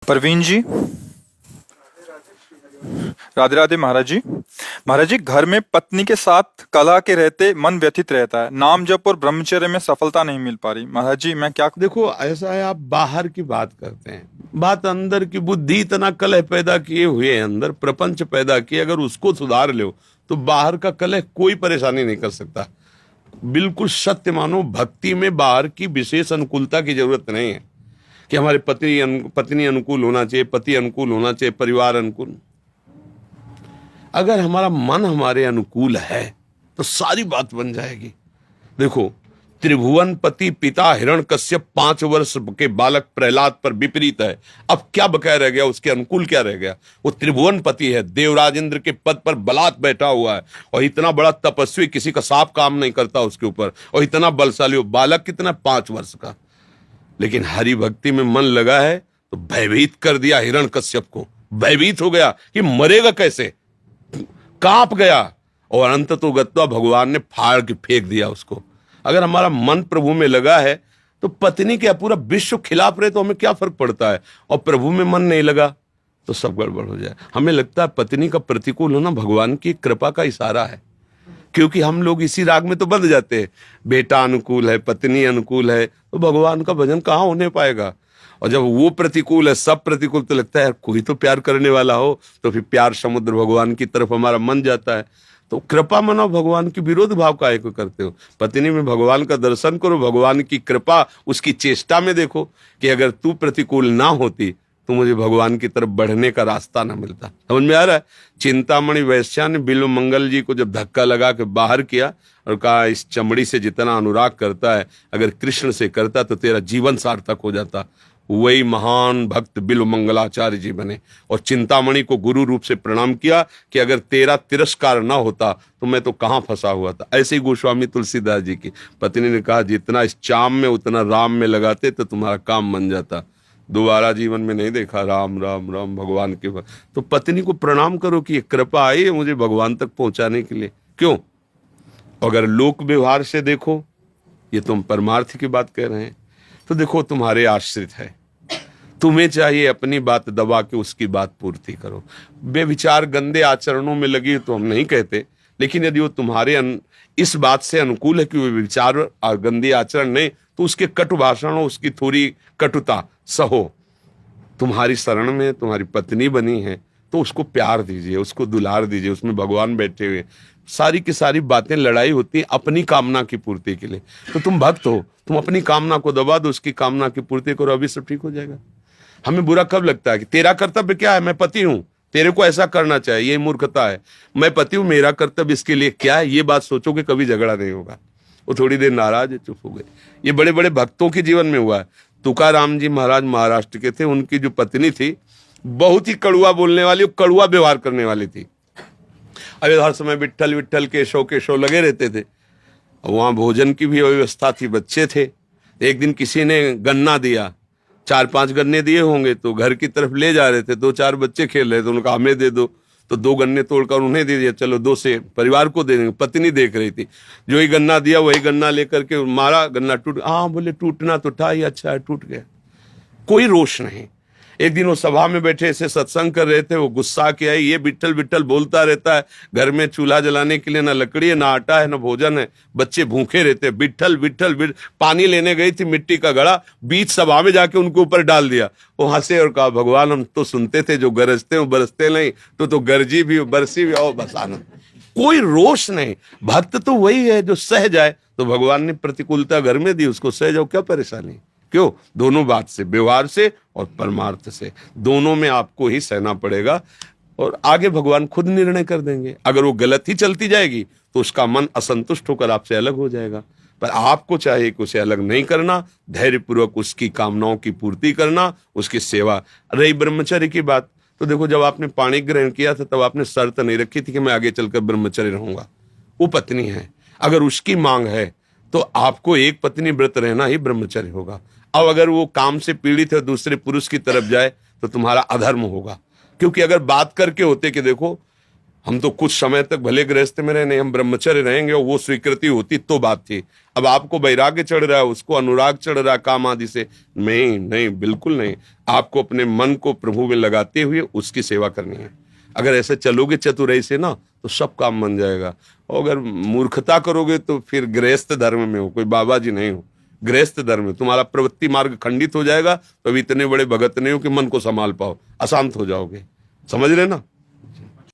प्रवीण जी, राधे राधे महाराज जी। महाराज जी, घर में पत्नी के साथ कलह के रहते मन व्यथित रहता है। नाम जप और ब्रह्मचर्य में सफलता नहीं मिल पा रही। महाराज जी, मैं क्या करूं? देखो, ऐसा है, आप बाहर की बात करते हैं, बात अंदर की। बुद्धि इतना कलह पैदा किए हुए हैं, अंदर प्रपंच पैदा किए, अगर उसको सुधार लो तो बाहर का कलह कोई परेशानी नहीं कर सकता। बिल्कुल सत्य मानो, भक्ति में बाहर की विशेष अनुकूलता की जरूरत नहीं है कि हमारे पत्नी अनुकूल होना चाहिए, पति अनुकूल होना चाहिए, परिवार अनुकूल। अगर हमारा मन हमारे अनुकूल है तो सारी बात बन जाएगी। देखो, त्रिभुवन पति पिता हिरण्यकश्यप 5 वर्ष के बालक प्रहलाद पर विपरीत है। अब क्या बकाया रह गया, उसके अनुकूल क्या रह गया? वो त्रिभुवन पति है, देवराज इंद्र के पद पर बलात् बैठा हुआ है, और इतना बड़ा तपस्वी, किसी का सांप काम नहीं करता उसके ऊपर, और इतना बलशाली हो। बालक कितना, 5 वर्ष का। लेकिन हरि भक्ति में मन लगा है तो भयभीत कर दिया हिरण्यकश्यप को। भयभीत हो गया कि मरेगा कैसे, कांप गया, और अंत तो गत्वा भगवान ने फाड़ के फेंक दिया उसको। अगर हमारा मन प्रभु में लगा है तो पत्नी क्या पूरा विश्व खिलाफ रहे तो हमें क्या फर्क पड़ता है, और प्रभु में मन नहीं लगा तो सब गड़बड़ हो जाए। हमें लगता है पत्नी का प्रतिकूल होना भगवान की कृपा का इशारा है, क्योंकि हम लोग इसी राग में तो बंध जाते हैं। बेटा अनुकूल है, पत्नी अनुकूल है, तो भगवान का भजन कहाँ होने पाएगा। और जब वो प्रतिकूल है, सब प्रतिकूल, तो लगता है यार कोई तो प्यार करने वाला हो, तो फिर प्यार समुद्र भगवान की तरफ हमारा मन जाता है। तो कृपा मनाओ, भगवान की विरोध भाव काहे को करते हो? पत्नी में भगवान का दर्शन करो, भगवान की कृपा उसकी चेष्टा में देखो कि अगर तू प्रतिकूल ना होती तो मुझे भगवान की तरफ बढ़ने का रास्ता ना मिलता। समझ में आ रहा है? चिंतामणि वैश्या ने बिल्व मंगल जी को जब धक्का लगा के बाहर किया और कहा, इस चमड़ी से जितना अनुराग करता है, अगर कृष्ण से करता तो तेरा जीवन सार्थक हो जाता। वही महान भक्त बिल्व मंगलाचार्य जी बने, और चिंतामणि को गुरु रूप से प्रणाम किया कि अगर तेरा तिरस्कार ना होता तो मैं तो कहाँ फंसा हुआ था। ऐसे ही गोस्वामी तुलसीदास जी की पत्नी ने कहा, जितना इस चाम में उतना राम में लगाते तो तुम्हारा काम बन जाता। दोबारा जीवन में नहीं देखा राम राम राम भगवान के। तो पत्नी को प्रणाम करो कि ये कृपा आई है मुझे भगवान तक पहुंचाने के लिए। क्यों? अगर लोक व्यवहार से देखो, ये तुम परमार्थ की बात कह रहे हैं, तो देखो तुम्हारे आश्रित है, तुम्हें चाहिए अपनी बात दबा के उसकी बात पूर्ति करो। बेविचार गंदे आचरणों में लगी तो हम नहीं कहते, लेकिन यदि वो तुम्हारे इस बात से अनुकूल है कि वो विचार और गंदे आचरण नहीं, तो उसके कटु भाषणों, उसकी थोड़ी कटुता सहो। तुम्हारी शरण में तुम्हारी पत्नी बनी है तो उसको प्यार दीजिए, उसको दुलार दीजिए, उसमें भगवान बैठे हुए। सारी की सारी बातें लड़ाई होती है अपनी कामना की पूर्ति के लिए। तो तुम भक्त हो, तुम अपनी कामना को दबा दो, उसकी कामना की पूर्ति करो, अभी सब ठीक हो जाएगा। हमें बुरा कब लगता है कि तेरा कर्तव्य क्या है, मैं पति हूं, तेरे को ऐसा करना चाहिए, ये मूर्खता है। मैं पति हूं, मेरा कर्तव्य इसके लिए क्या है, ये बात सोचो कि कभी झगड़ा नहीं होगा। वो थोड़ी देर नाराज है, चुप हो गए। ये बड़े बड़े भक्तों के जीवन में हुआ है। तुकाराम जी महाराज महाराष्ट्र के थे, उनकी जो पत्नी थी बहुत ही कड़ुआ बोलने वाली, कड़ुआ व्यवहार करने वाली थी। अभी हर समय विट्ठल विट्ठल केशव लगे रहते थे। वहाँ भोजन की भी व्यवस्था थी, बच्चे थे। एक दिन किसी ने गन्ना दिया, 4-5 गन्ने दिए होंगे, तो घर की तरफ ले जा रहे थे, 2-4 बच्चे खेल रहे थे, उनका हमें दे दो, तो 2 गन्ने तोड़कर उन्हें दे दिया, चलो 2 से परिवार को दे देंगे। पत्नी देख रही थी, जो ही गन्ना दिया वही गन्ना लेकर के मारा, गन्ना टूट। हाँ बोले, टूटना तो था ही, अच्छा है टूट गया, कोई रोष नहीं। एक दिन वो सभा में बैठे ऐसे सत्संग कर रहे थे, वो गुस्सा के आई, ये विट्ठल विट्ठल बोलता रहता है, घर में चूल्हा जलाने के लिए ना लकड़ी है, ना आटा है, ना भोजन है, बच्चे भूखे रहते, विट्ठल विट्ठल पानी लेने गई थी, मिट्टी का घड़ा बीच सभा में जाके उनके ऊपर डाल दिया। वो हंसे और कहा, भगवान हम तो सुनते थे जो गरजते हो बरसते नहीं, तो गरजी भी बरसी भी आओ बस आनंद। कोई रोष नहीं। भक्त तो वही है जो सह जाए। तो भगवान ने प्रतिकूलता घर में दी, उसको सह जाओ, क्या परेशानी। क्यों? दोनों बात से, व्यवहार से और परमार्थ से, दोनों में आपको ही सहना पड़ेगा, और आगे भगवान खुद निर्णय कर देंगे। अगर वो गलत ही चलती जाएगी तो उसका मन असंतुष्ट होकर आपसे अलग हो जाएगा। पर आपको चाहिए कि उसे अलग नहीं करना, धैर्यपूर्वक उसकी कामनाओं की पूर्ति करना, उसकी सेवा। रही ब्रह्मचर्य की बात, तो देखो, जब आपने पाणी ग्रहण किया था तब आपने शर्त नहीं रखी थी कि मैं आगे चलकर ब्रह्मचर्य रहूंगा। वो पत्नी है, अगर उसकी मांग है तो आपको एक पत्नी व्रत रहना ही ब्रह्मचर्य होगा। अब अगर वो काम से पीड़ित है, दूसरे पुरुष की तरफ जाए, तो तुम्हारा अधर्म होगा। क्योंकि अगर बात करके होते कि देखो हम तो कुछ समय तक भले गृहस्थ में रहे, नहीं हम ब्रह्मचर्य रहेंगे और वो स्वीकृति होती तो बात थी। अब आपको वैराग्य चढ़ रहा है, उसको अनुराग चढ़ रहा है काम आदि से, नहीं नहीं बिल्कुल नहीं। आपको अपने मन को प्रभु में लगाते हुए उसकी सेवा करनी है। अगर ऐसे चलोगे चतुराई से ना तो सब काम बन जाएगा। और अगर मूर्खता करोगे तो फिर गृहस्थ धर्म में हो, कोई बाबा जी नहीं हो, गृहस्थ धर्म में तुम्हारा प्रवृत्ति मार्ग खंडित हो जाएगा। तो अभी इतने बड़े भगत नहीं हो कि मन को संभाल पाओ, अशांत हो जाओगे। समझ रहे ना।